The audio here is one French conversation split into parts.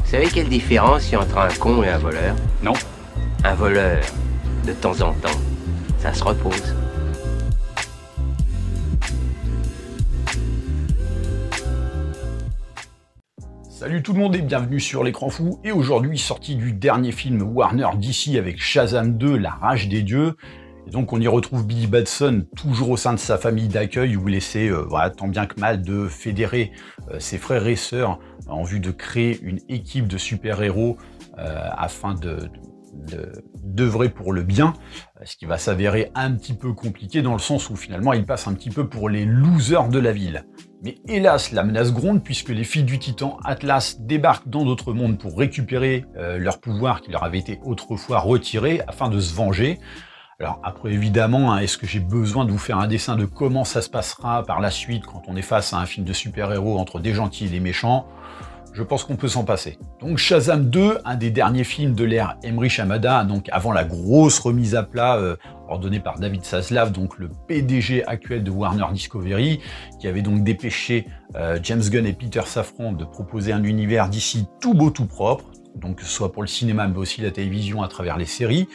Vous savez quelle différence il y a entre un con et un voleur? Non. Un voleur, de temps en temps, ça se repose. Salut tout le monde et bienvenue sur l'écran fou. Et aujourd'hui, sortie du dernier film Warner DC avec Shazam 2, La Rage des Dieux. Et donc on y retrouve Billy Batson, toujours au sein de sa famille d'accueil, où il essaie tant bien que mal de fédérer ses frères et sœurs en vue de créer une équipe de super-héros afin d'œuvrer pour le bien, ce qui va s'avérer un petit peu compliqué dans le sens où finalement il passe un petit peu pour les losers de la ville. Mais hélas, la menace gronde puisque les filles du Titan Atlas débarquent dans d'autres mondes pour récupérer leur pouvoir qui leur avait été autrefois retiré afin de se venger. Alors après évidemment, est-ce que j'ai besoin de vous faire un dessin de comment ça se passera par la suite quand on est face à un film de super-héros entre des gentils et des méchants? Je pense qu'on peut s'en passer. Donc Shazam 2, un des derniers films de l'ère Emmerich Hamada, donc avant la grosse remise à plat ordonnée par David Zaslav, donc le PDG actuel de Warner Discovery, qui avait donc dépêché James Gunn et Peter Safran de proposer un univers d'ici tout beau tout propre, donc que ce soit pour le cinéma mais aussi la télévision à travers les séries,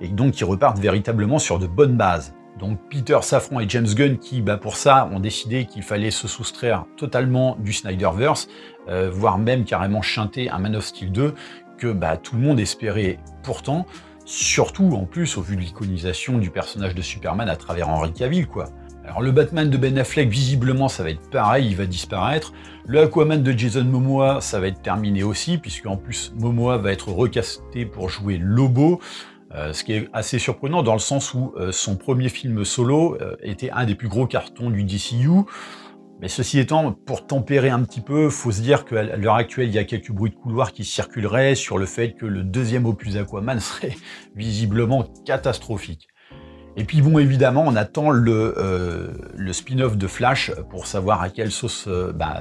et donc qui repartent véritablement sur de bonnes bases. Donc Peter Safran et James Gunn qui, pour ça, ont décidé qu'il fallait se soustraire totalement du Snyderverse, voire même carrément chanter un Man of Steel 2, que tout le monde espérait pourtant, surtout en plus au vu de l'iconisation du personnage de Superman à travers Henry Cavill, quoi. Alors le Batman de Ben Affleck, visiblement, ça va être pareil, il va disparaître. Le Aquaman de Jason Momoa, ça va être terminé aussi, puisque en plus Momoa va être recasté pour jouer Lobo. Ce qui est assez surprenant dans le sens où son premier film solo était un des plus gros cartons du DCU. Mais ceci étant, pour tempérer un petit peu, faut se dire qu'à l'heure actuelle, il y a quelques bruits de couloir qui circuleraient sur le fait que le deuxième opus d'Aquaman serait visiblement catastrophique. Et puis bon, évidemment, on attend le spin-off de Flash pour savoir à quelle sauce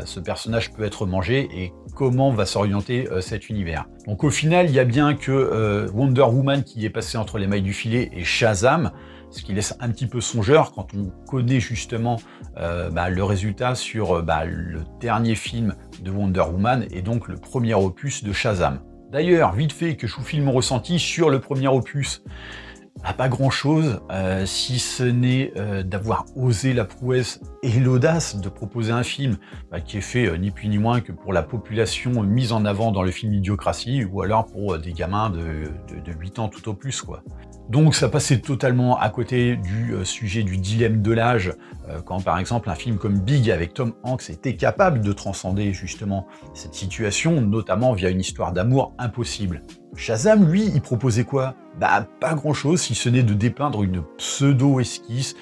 ce personnage peut être mangé et comment va s'orienter cet univers. Donc au final, il y a bien que Wonder Woman qui est passé entre les mailles du filet et Shazam, ce qui laisse un petit peu songeur quand on connaît justement le résultat sur le dernier film de Wonder Woman et donc le premier opus de Shazam. D'ailleurs, vite fait que je vous file mon ressenti sur le premier opus. Pas grand chose, si ce n'est d'avoir osé la prouesse et l'audace de proposer un film qui est fait ni plus ni moins que pour la population mise en avant dans le film Idiocratie, ou alors pour des gamins de 8 ans tout au plus, quoi. Donc ça passait totalement à côté du sujet du dilemme de l'âge, quand par exemple un film comme Big avec Tom Hanks était capable de transcender justement cette situation, notamment via une histoire d'amour impossible. Shazam, lui, il proposait quoi? Pas grand-chose, si ce n'est de dépeindre une pseudo-esquisse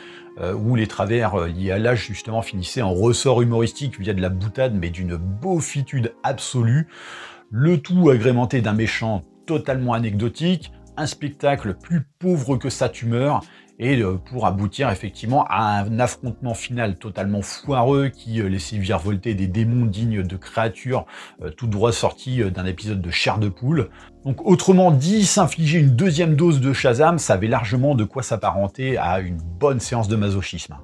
où les travers liés à l'âge justement finissaient en ressort humoristique via de la boutade, mais d'une beaufitude absolue, le tout agrémenté d'un méchant totalement anecdotique, un spectacle plus pauvre que sa tumeur, et pour aboutir effectivement à un affrontement final totalement foireux qui laissait virevolter des démons dignes de créatures tout droit sorties d'un épisode de Chair de poule. Donc autrement dit, s'infliger une deuxième dose de Shazam, ça avait largement de quoi s'apparenter à une bonne séance de masochisme.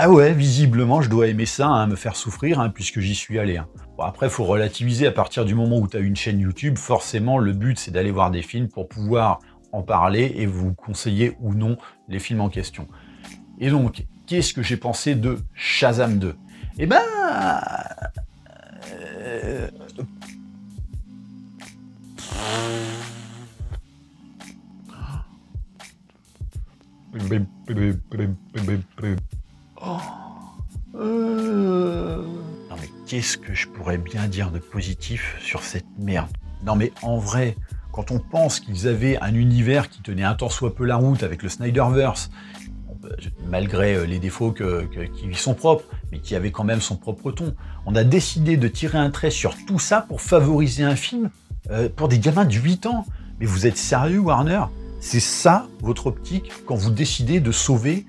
Ouais, visiblement je dois aimer ça, me faire souffrir, puisque j'y suis allé. Bon, après, faut relativiser, à partir du moment où tu as une chaîne YouTube, forcément le but c'est d'aller voir des films pour pouvoir en parler et vous conseiller ou non les films en question. Et donc, qu'est-ce que j'ai pensé de Shazam 2? Non mais qu'est-ce que je pourrais bien dire de positif sur cette merde? Non mais en vrai, quand on pense qu'ils avaient un univers qui tenait un tant soit peu la route avec le Snyderverse, malgré les défauts qui lui sont propres, mais qui avait quand même son propre ton, on a décidé de tirer un trait sur tout ça pour favoriser un film pour des gamins de 8 ans. Mais vous êtes sérieux, Warner? C'est ça votre optique quand vous décidez de sauver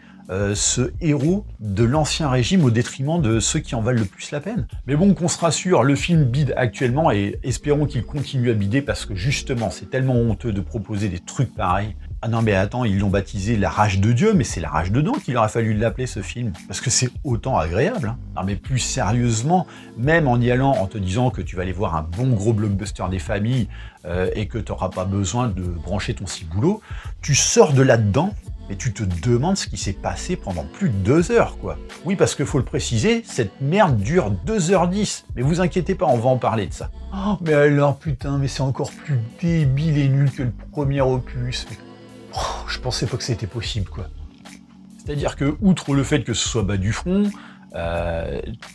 ce héros de l'ancien régime au détriment de ceux qui en valent le plus la peine? Mais bon, qu'on se rassure, le film bide actuellement et espérons qu'il continue à bider parce que justement, c'est tellement honteux de proposer des trucs pareils. Ah non mais attends, ils l'ont baptisé La Rage de Dieu, mais c'est La Rage dedans qu'il aurait fallu l'appeler ce film, parce que c'est autant agréable. Hein. Non mais plus sérieusement, même en y allant, en te disant que tu vas aller voir un bon gros blockbuster des familles et que tu n'auras pas besoin de brancher ton ciboulot, tu sors de là-dedans et tu te demandes ce qui s'est passé pendant plus de 2 heures, quoi. Oui, parce qu'il faut le préciser, cette merde dure 2h10. Mais vous inquiétez pas, on va en parler de ça. Oh, mais alors, putain, mais c'est encore plus débile et nul que le premier opus. Oh, je pensais pas que c'était possible, quoi. C'est-à-dire que, outre le fait que ce soit bas du front,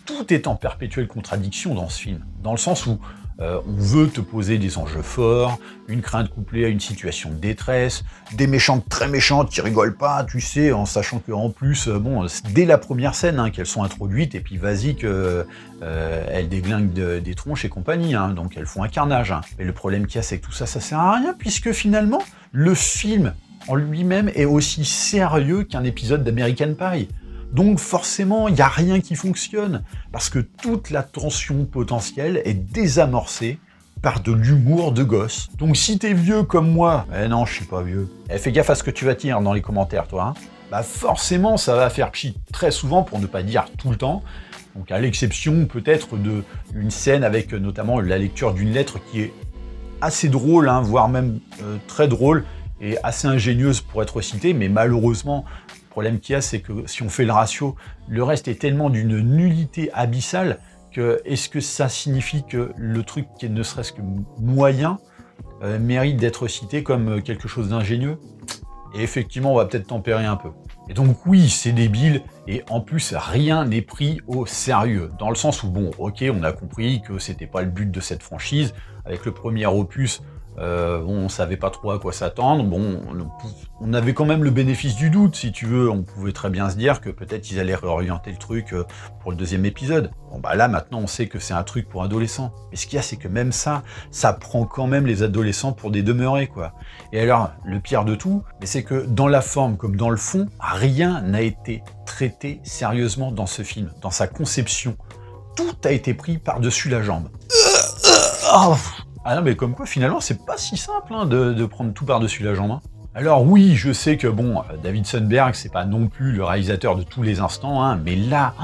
tout est en perpétuelle contradiction dans ce film. Dans le sens où on veut te poser des enjeux forts, une crainte couplée à une situation de détresse, des méchantes très méchantes qui rigolent pas, tu sais, en sachant qu'en plus, bon, dès la première scène, hein, qu'elles sont introduites, et puis vas-y qu'elles déglinguent des tronches et compagnie, hein, donc elles font un carnage. Hein. Mais le problème qu'il y a, c'est que tout ça, ça sert à rien, puisque finalement, le film en lui-même est aussi sérieux qu'un épisode d'American Pie. Donc forcément, il n'y a rien qui fonctionne, parce que toute la tension potentielle est désamorcée par de l'humour de gosse. Donc si t'es vieux comme moi, non, je suis pas vieux, fais gaffe à ce que tu vas dire dans les commentaires, toi, hein. Bah forcément, ça va faire pchit très souvent, pour ne pas dire tout le temps, donc à l'exception peut-être d'une scène avec notamment la lecture d'une lettre qui est assez drôle, hein, voire même très drôle, et assez ingénieuse pour être citée, mais malheureusement, le problème qu'il y a, c'est que si on fait le ratio, le reste est tellement d'une nullité abyssale que est-ce que ça signifie que le truc qui ne serait-ce que moyen mérite d'être cité comme quelque chose d'ingénieux? Et effectivement, on va peut-être tempérer un peu. Et donc oui, c'est débile, et en plus, rien n'est pris au sérieux. Dans le sens où, bon, ok, on a compris que c'était pas le but de cette franchise. Avec le premier opus, bon, on savait pas trop à quoi s'attendre. Bon, on avait quand même le bénéfice du doute, si tu veux. On pouvait très bien se dire que peut-être ils allaient réorienter le truc pour le deuxième épisode. Bon, bah là, maintenant, on sait que c'est un truc pour adolescents. Mais ce qu'il y a, c'est que même ça prend quand même les adolescents pour des demeurés, quoi. Et alors, le pire de tout, c'est que dans la forme comme dans le fond, rien n'a été traité sérieusement dans ce film, dans sa conception. Tout a été pris par-dessus la jambe. Ah non, mais comme quoi, finalement, c'est pas si simple hein, de prendre tout par-dessus la jambe. Hein. Alors oui, je sais que, bon, David Sundberg, c'est pas non plus le réalisateur de tous les instants, hein, mais là,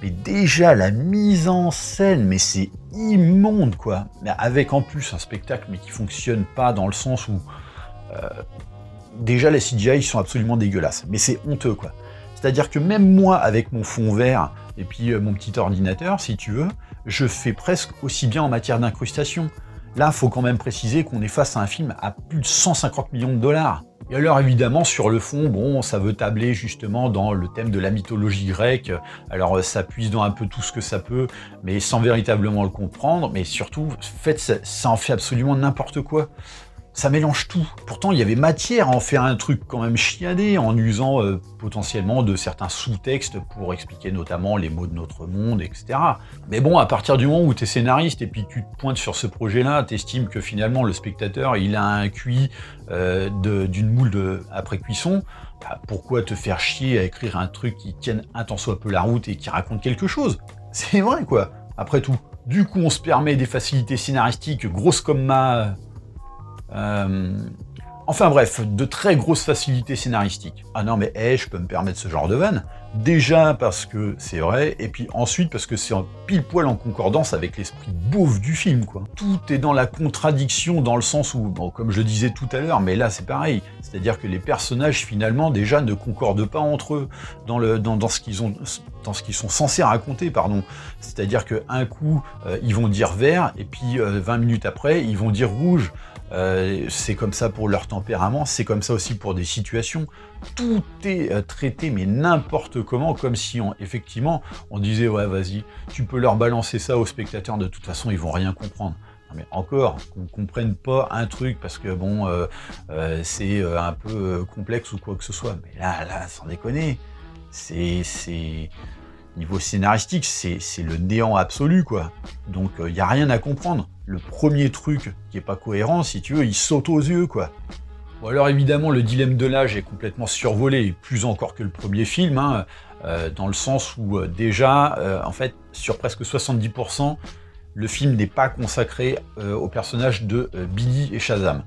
mais déjà, la mise en scène, mais c'est immonde, quoi. Mais avec en plus un spectacle, mais qui fonctionne pas dans le sens où... déjà, les CGI, ils sont absolument dégueulasses, mais c'est honteux, quoi. C'est-à-dire que même moi, avec mon fond vert, et puis mon petit ordinateur, si tu veux, je fais presque aussi bien en matière d'incrustation. Là, il faut quand même préciser qu'on est face à un film à plus de 150 millions de dollars. Et alors évidemment, sur le fond, bon, ça veut tabler justement dans le thème de la mythologie grecque. Alors ça puise dans un peu tout ce que ça peut, mais sans véritablement le comprendre. Mais surtout, en fait, ça en fait absolument n'importe quoi. Ça mélange tout. Pourtant, il y avait matière à en faire un truc quand même chiadé, en usant potentiellement de certains sous-textes pour expliquer notamment les mots de notre monde, etc. Mais bon, à partir du moment où tu es scénariste et puis tu te pointes sur ce projet-là, tu estimes que finalement le spectateur, il a un QI d'une moule après cuisson, bah, pourquoi te faire chier à écrire un truc qui tienne un tant soit peu la route et qui raconte quelque chose? C'est vrai, quoi, après tout. Du coup, on se permet des facilités scénaristiques grosses comme ma... Enfin bref, de très grosses facilités scénaristiques. Ah non mais je peux me permettre ce genre de vanne. Déjà parce que c'est vrai, et puis ensuite parce que c'est pile poil en concordance avec l'esprit beauf du film, quoi. Tout est dans la contradiction dans le sens où, bon, comme je le disais tout à l'heure, mais là c'est pareil. C'est-à-dire que les personnages finalement déjà ne concordent pas entre eux dans ce qu'ils sont censés raconter, pardon. C'est-à-dire qu'un coup ils vont dire vert, et puis 20 minutes après ils vont dire rouge. C'est comme ça pour leur tempérament, c'est comme ça aussi pour des situations. Tout est traité, mais n'importe comment, comme si effectivement on disait ouais vas-y, tu peux leur balancer ça aux spectateurs, de toute façon ils vont rien comprendre. Non, mais encore, qu'on ne comprenne pas un truc parce que bon, c'est un peu complexe ou quoi que ce soit. Mais là, sans déconner, c'est niveau scénaristique, c'est le néant absolu, quoi. Donc il n'y a rien à comprendre. Le premier truc qui est pas cohérent, si tu veux, il saute aux yeux, quoi. Bon alors évidemment, le dilemme de l'âge est complètement survolé, et plus encore que le premier film, hein, dans le sens où déjà, en fait, sur presque 70%, le film n'est pas consacré au personnage de Billy et Shazam.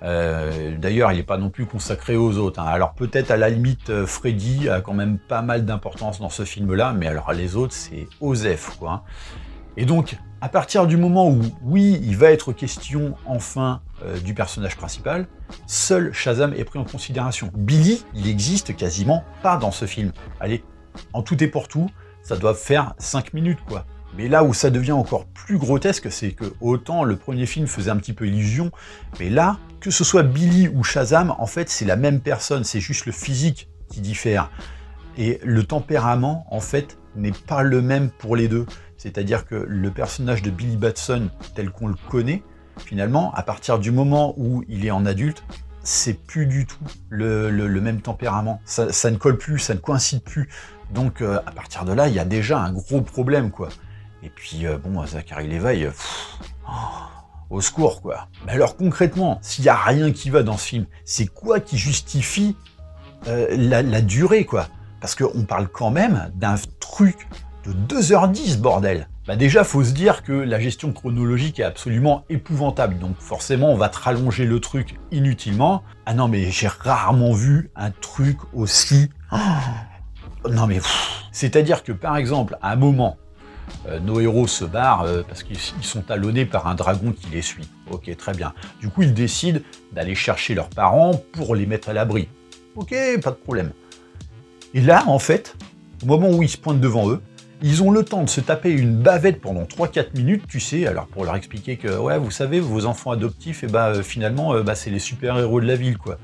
D'ailleurs, il n'est pas non plus consacré aux autres, hein. Alors peut-être à la limite, Freddy a quand même pas mal d'importance dans ce film-là, mais alors les autres, c'est Osef, quoi, hein. Et donc, à partir du moment où, oui, il va être question, enfin, du personnage principal, seul Shazam est pris en considération. Billy, il existe quasiment pas dans ce film. Allez, en tout et pour tout, ça doit faire 5 minutes, quoi. Mais là où ça devient encore plus grotesque, c'est que autant le premier film faisait un petit peu illusion, mais là, que ce soit Billy ou Shazam, en fait, c'est la même personne, c'est juste le physique qui diffère. Et le tempérament, en fait, n'est pas le même pour les deux. C'est-à-dire que le personnage de Billy Batson, tel qu'on le connaît, finalement, à partir du moment où il est en adulte, c'est plus du tout le même tempérament. Ça ne colle plus, ça ne coïncide plus. Donc, à partir de là, il y a déjà un gros problème, quoi. Et puis, bon, Zachary Levi, au secours, quoi. Mais alors, concrètement, s'il n'y a rien qui va dans ce film, c'est quoi qui justifie la durée, quoi? Parce qu'on parle quand même d'un truc de 2h10, bordel. Bah déjà, faut se dire que la gestion chronologique est absolument épouvantable. Donc forcément, on va te rallonger le truc inutilement. Ah non, mais j'ai rarement vu un truc aussi... Non mais... C'est-à-dire que, par exemple, à un moment, nos héros se barrent parce qu'ils sont talonnés par un dragon qui les suit. Ok, très bien. Du coup, ils décident d'aller chercher leurs parents pour les mettre à l'abri. Ok, pas de problème. Et là, en fait, au moment où ils se pointent devant eux, ils ont le temps de se taper une bavette pendant 3-4 minutes, tu sais, alors pour leur expliquer que, ouais, vous savez, vos enfants adoptifs, et finalement, c'est les super-héros de la ville, quoi.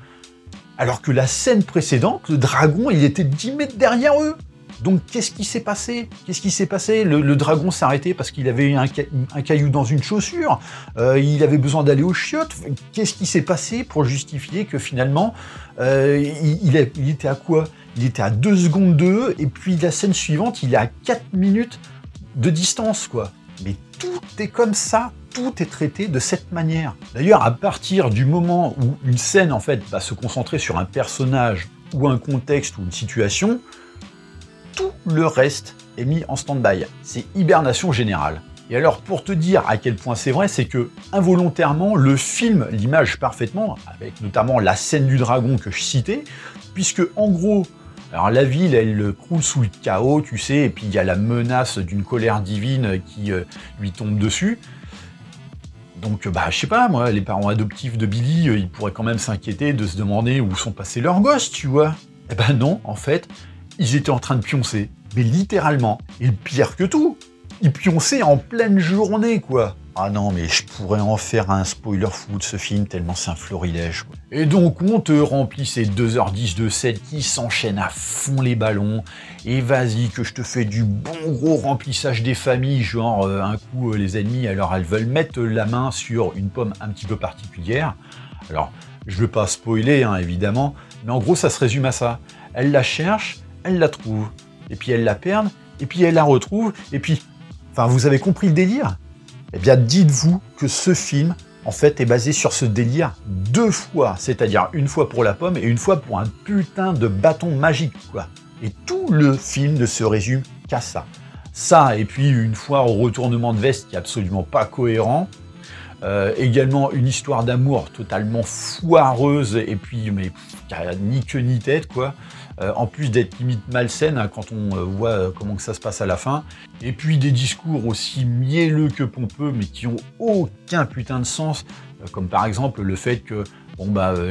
Alors que la scène précédente, le dragon, il était 10 mètres derrière eux. Donc, qu'est-ce qui s'est passé? Qu'est-ce qui s'est passé? Le dragon s'est arrêté parce qu'il avait un caillou dans une chaussure, il avait besoin d'aller aux chiottes. Qu'est-ce qui s'est passé pour justifier que finalement, il était à quoi? Il était à 2 secondes d'eux, et puis la scène suivante, il est à 4 minutes de distance, quoi. Mais tout est comme ça, tout est traité de cette manière. D'ailleurs, à partir du moment où une scène, en fait, va se concentrer sur un personnage, ou un contexte, ou une situation, tout le reste est mis en stand-by. C'est hibernation générale. Et alors, pour te dire à quel point c'est vrai, c'est que, involontairement, le film l'image parfaitement, avec notamment la scène du dragon que je citais, puisque, en gros, alors la ville, elle croule sous le chaos, tu sais, et puis il y a la menace d'une colère divine qui lui tombe dessus. Donc, je sais pas, moi, les parents adoptifs de Billy, ils pourraient quand même s'inquiéter de se demander où sont passés leurs gosses, tu vois. Eh ben non, en fait, ils étaient en train de pioncer, mais littéralement. Et le pire que tout, ils pionçaient en pleine journée, quoi. Ah non, mais je pourrais en faire un spoiler fou de ce film, tellement c'est un florilège, quoi. Et donc, on te remplit ces 2h10 de scènes qui s'enchaînent à fond les ballons, et vas-y, que je te fais du bon gros remplissage des familles, genre, un coup, les ennemis, alors elles veulent mettre la main sur une pomme un petit peu particulière. Alors, je veux pas spoiler, hein, évidemment, mais en gros, ça se résume à ça. Elles la cherchent, elles la trouvent, et puis elles la perdent, et puis elles la retrouvent, et puis... Enfin, vous avez compris le délire? Eh bien, dites-vous que ce film, en fait, est basé sur ce délire 2 fois. C'est-à-dire une fois pour la pomme et une fois pour un putain de bâton magique, quoi. Et tout le film ne se résume qu'à ça. Ça, et puis une fois au retournement de veste qui est absolument pas cohérent. Également une histoire d'amour totalement foireuse, et puis, mais qui a ni queue ni tête, quoi. En plus d'être limite malsaine, hein, quand on voit comment que ça se passe à la fin. Et puis des discours aussi mielleux que pompeux, mais qui ont aucun putain de sens, comme par exemple le fait que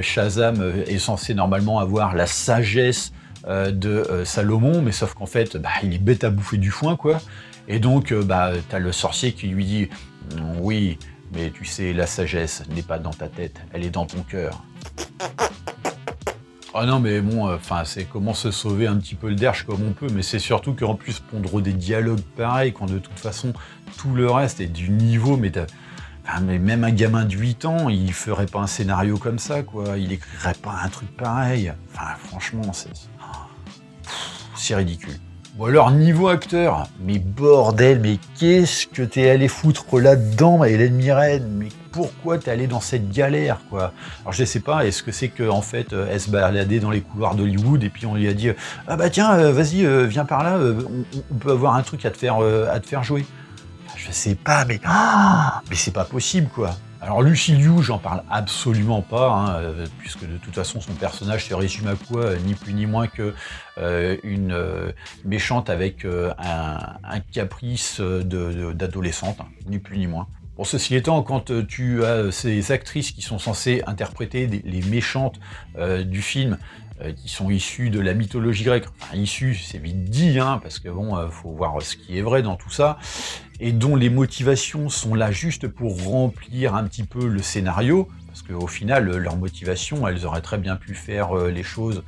Shazam est censé normalement avoir la sagesse de Salomon, mais sauf qu'en fait, il est bête à bouffer du foin, quoi. Et donc, t'as le sorcier qui lui dit « Oui, mais tu sais, la sagesse n'est pas dans ta tête, elle est dans ton cœur. » Ah non, mais bon, c'est comment se sauver un petit peu le derche comme on peut, mais c'est surtout qu'en plus, pondre des dialogues pareils, quand de toute façon, tout le reste est du niveau, mais même un gamin de 8 ans, il ferait pas un scénario comme ça, quoi. Il écrirait pas un truc pareil. Enfin, franchement, c'est ridicule. Ou alors, niveau acteur, mais bordel, mais qu'est-ce que t'es allé foutre là-dedans, Hélène Mirren? Mais pourquoi t'es allé dans cette galère, quoi? Alors, je sais pas, est-ce que c'est qu'en fait, elle se baladait dans les couloirs d'Hollywood, et puis on lui a dit « Ah bah tiens, vas-y, viens par là, on peut avoir un truc à te faire jouer. » Je sais pas, mais c'est pas possible, quoi. Alors Lucy Liu, j'en parle absolument pas, hein, puisque de toute façon son personnage se résume à quoi, ni plus ni moins que une méchante avec un caprice d'adolescente, hein, ni plus ni moins. Bon, ceci étant, quand tu as ces actrices qui sont censées interpréter les méchantes du film, qui sont issues de la mythologie grecque, enfin issues, c'est vite dit, hein, parce que bon, faut voir ce qui est vrai dans tout ça, et dont les motivations sont là juste pour remplir un petit peu le scénario, parce qu'au final, leur motivation, elles auraient très bien pu faire les choses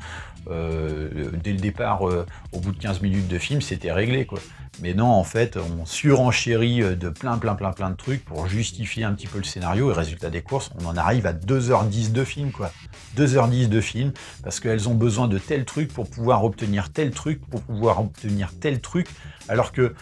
dès le départ, au bout de 15 minutes de film, c'était réglé, quoi. Mais non, en fait, on surenchérit de plein de trucs pour justifier un petit peu le scénario, et résultat des courses, on en arrive à 2h10 de film, quoi. 2h10 de film, parce qu'elles ont besoin de tel truc pour pouvoir obtenir tel truc, alors que,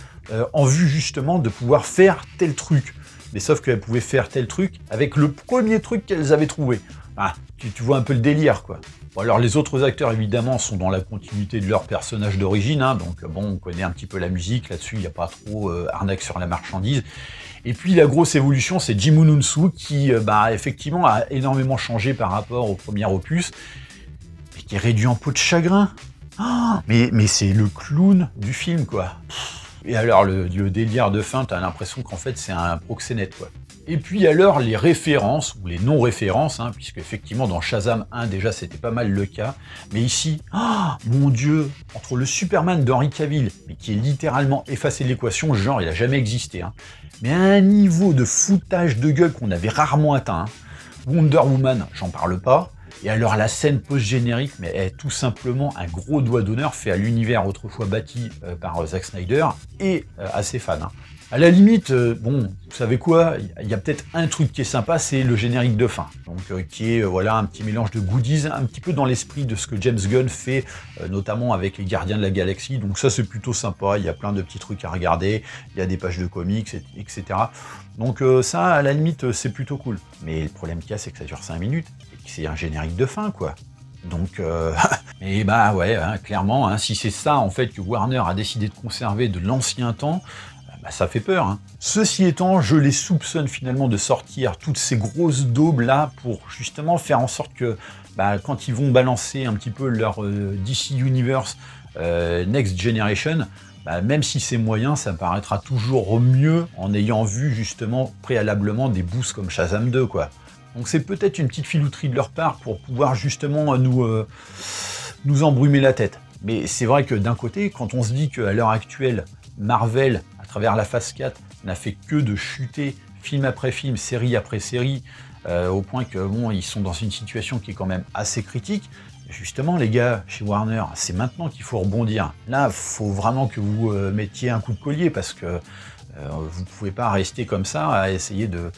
en vue justement de pouvoir faire tel truc. Mais sauf qu'elles pouvaient faire tel truc avec le premier truc qu'elles avaient trouvé. Ah, tu vois un peu le délire, quoi. Bon, alors les autres acteurs, évidemment, sont dans la continuité de leur personnage d'origine, hein, donc bon, on connaît un petit peu la musique, là-dessus, il n'y a pas trop arnaque sur la marchandise. Et puis la grosse évolution, c'est Jimou Nunsu, qui, effectivement, a énormément changé par rapport au premier opus, et qui est réduit en peau de chagrin. Oh, mais c'est le clown du film, quoi. Et alors, le délire de fin, t'as l'impression qu'en fait, c'est un proxénète, quoi. Et puis alors, les références, ou les non-références, hein, puisque effectivement, dans Shazam 1, déjà, c'était pas mal le cas. Mais ici, oh, mon Dieu, entre le Superman d'Henry Cavill, mais qui est littéralement effacé de l'équation, genre, il a jamais existé, hein, mais à un niveau de foutage de gueule qu'on avait rarement atteint. Hein. Wonder Woman, j'en parle pas. Et alors la scène post-générique, mais est tout simplement un gros doigt d'honneur fait à l'univers autrefois bâti par Zack Snyder et à ses fans. Hein. À la limite, bon, vous savez quoi, il y a peut-être un truc qui est sympa, c'est le générique de fin. Donc qui est voilà un petit mélange de goodies, un petit peu dans l'esprit de ce que James Gunn fait, notamment avec les Gardiens de la Galaxie. Donc ça c'est plutôt sympa, il y a plein de petits trucs à regarder, il y a des pages de comics, etc. Donc ça, à la limite, c'est plutôt cool. Mais le problème qu'il y a, c'est que ça dure 5 minutes, et que c'est un générique de fin, quoi. Donc, et bah ouais, hein, clairement, hein, si c'est ça, en fait, que Warner a décidé de conserver de l'ancien temps, bah, ça fait peur. Hein. Ceci étant, je les soupçonne finalement de sortir toutes ces grosses daubes là pour justement faire en sorte que bah, quand ils vont balancer un petit peu leur DC Universe Next Generation, bah, même si c'est moyen, ça paraîtra toujours mieux en ayant vu justement préalablement des boosts comme Shazam 2, quoi. Donc c'est peut-être une petite filouterie de leur part pour pouvoir justement nous embrumer la tête. Mais c'est vrai que d'un côté, quand on se dit qu'à l'heure actuelle, Marvel, à travers la phase 4, n'a fait que de chuter film après film, série après série, au point que bon, ils sont dans une situation qui est quand même assez critique. Justement, les gars, chez Warner, c'est maintenant qu'il faut rebondir. Là, il faut vraiment que vous mettiez un coup de collier, parce que vous ne pouvez pas rester comme ça à essayer de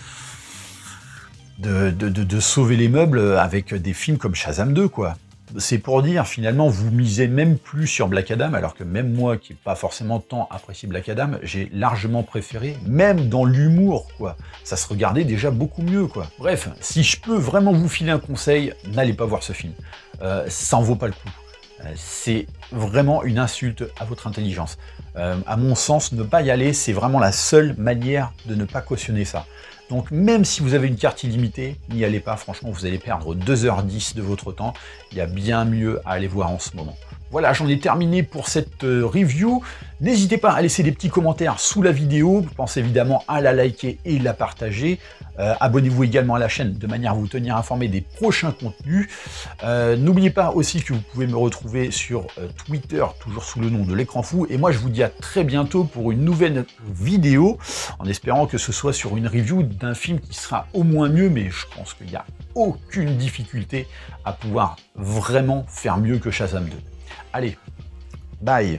sauver les meubles avec des films comme Shazam 2, quoi. C'est pour dire, finalement, vous misez même plus sur Black Adam, alors que même moi, qui n'ai pas forcément tant apprécié Black Adam, j'ai largement préféré, même dans l'humour, quoi. Ça se regardait déjà beaucoup mieux, quoi. Bref, si je peux vraiment vous filer un conseil, n'allez pas voir ce film. Ça en vaut pas le coup. C'est vraiment une insulte à votre intelligence. À mon sens, ne pas y aller, c'est vraiment la seule manière de ne pas cautionner ça. Donc même si vous avez une carte illimitée, n'y allez pas, franchement, vous allez perdre 2h10 de votre temps. Il y a bien mieux à aller voir en ce moment. Voilà, j'en ai terminé pour cette review. N'hésitez pas à laisser des petits commentaires sous la vidéo. Pensez évidemment à la liker et la partager. Abonnez-vous également à la chaîne de manière à vous tenir informé des prochains contenus. N'oubliez pas aussi que vous pouvez me retrouver sur Twitter, toujours sous le nom de l'Écran Fou. Et moi, je vous dis à très bientôt pour une nouvelle vidéo, en espérant que ce soit sur une review d'un film qui sera au moins mieux, mais je pense qu'il n'y a aucune difficulté à pouvoir vraiment faire mieux que Shazam 2. Allez, bye!